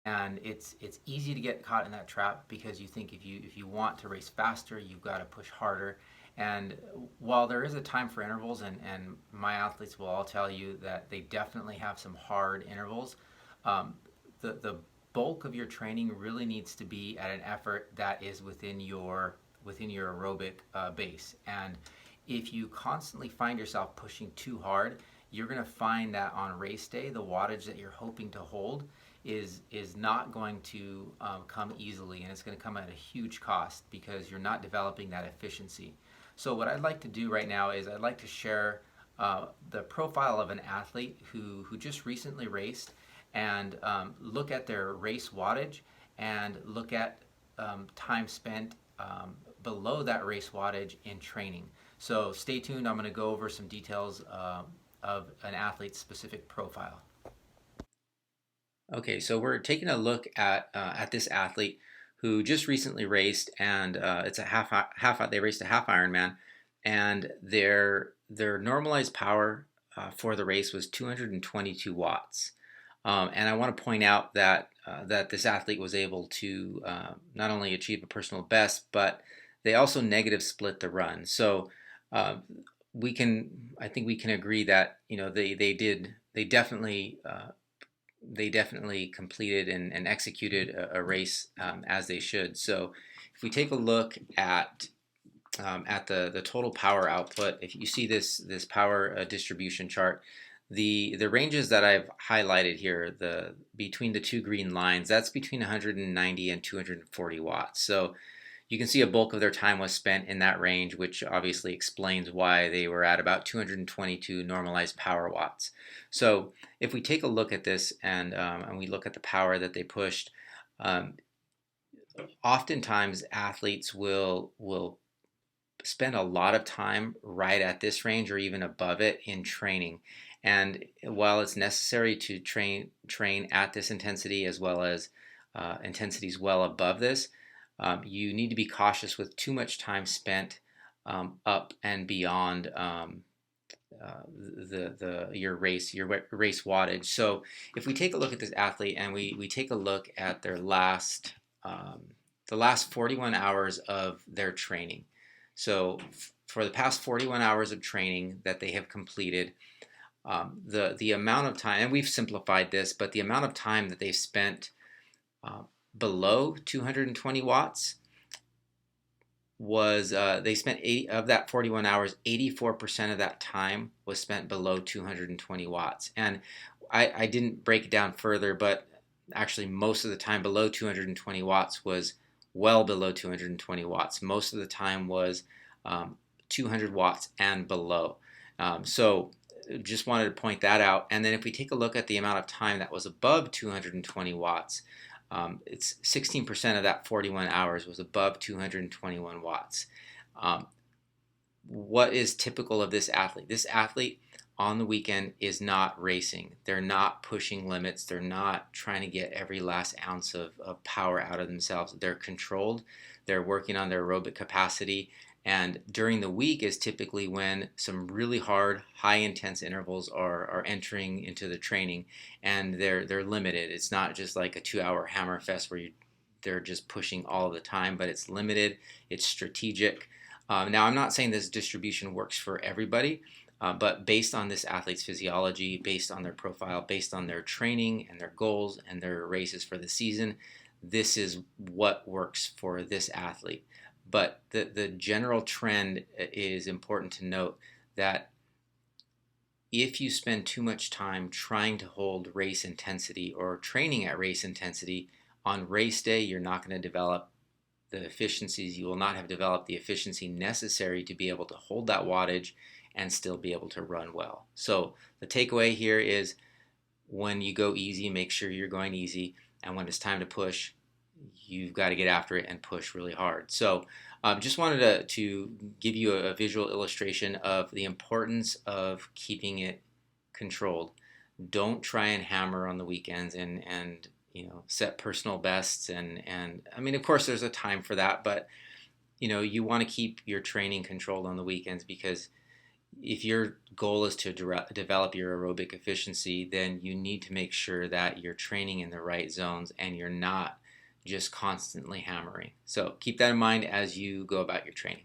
And it's easy to get caught in that trap because you think if you want to race faster, you've got to push harder. And while there is a time for intervals, and my athletes will all tell you that they definitely have some hard intervals, um, the bulk of your training really needs to be at an effort that is within your aerobic base. And if you constantly find yourself pushing too hard, you're going to find that on race day, the wattage that you're hoping to hold is not going to come easily, and it's going to come at a huge cost because you're not developing that efficiency. So what I'd like to do right now is I'd like to share the profile of an athlete who just recently raced, and look at their race wattage and look at time spent below that race wattage in training. So stay tuned. I'm going to go over some details of an athlete's specific profile. Okay, so we're taking a look at this athlete who just recently raced, and it's a half. They raced a half Ironman, and their normalized power for the race was 222 watts. And I want to point out that this athlete was able to not only achieve a personal best, but they also negative split the run. So uh, I think we can agree that they definitely completed and executed a race as they should. So if we take a look at the total power output, if you see this power distribution chart, the ranges that I've highlighted here, the between the two green lines, that's between 190 and 240 watts. So you can see a bulk of their time was spent in that range, which obviously explains why they were at about 222 normalized power watts. So if we take a look at this and we look at the power that they pushed, um, oftentimes athletes will spend a lot of time right at this range or even above it in training. And while it's necessary to train at this intensity as well as intensities well above this, you need to be cautious with too much time spent up and beyond the your race wattage. So if we take a look at this athlete and we take a look at their the last 41 hours of their training. So for the past 41 hours of training that they have completed, the amount of time, and we've simplified this, but the amount of time that they've spent uh, below 220 watts was they spent 80 of that 41 hours. 84% of that time was spent below 220 watts, and I didn't break it down further, but actually most of the time below 220 watts was well below 220 watts. Most of the time was 200 watts and below. So just wanted to point that out. And then if we take a look at the amount of time that was above 220 watts, it's 16% of that 41 hours was above 221 watts. What is typical of this athlete? This athlete on the weekend is not racing. They're not pushing limits. They're not trying to get every last ounce of power out of themselves. They're controlled. They're working on their aerobic capacity. And during the week is typically when some really hard, high intense intervals are entering into the training, and they're limited. It's not just like a 2 hour hammer fest where they're just pushing all the time, but it's limited, it's strategic. Now, I'm not saying this distribution works for everybody, but based on this athlete's physiology, based on their profile, based on their training and their goals and their races for the season, this is what works for this athlete. But the general trend is important to note that if you spend too much time trying to hold race intensity or training at race intensity, on race day, you're not going to develop the efficiencies. You will not have developed the efficiency necessary to be able to hold that wattage and still be able to run well. So the takeaway here is when you go easy, make sure you're going easy. And when it's time to push, you've got to get after it and push really hard. So just wanted to give you a visual illustration of the importance of keeping it controlled. Don't try and hammer on the weekends and set personal bests and I mean, of course there's a time for that, but you want to keep your training controlled on the weekends because If your goal is to develop your aerobic efficiency, then you need to make sure that you're training in the right zones and you're not just constantly hammering. So keep that in mind as you go about your training.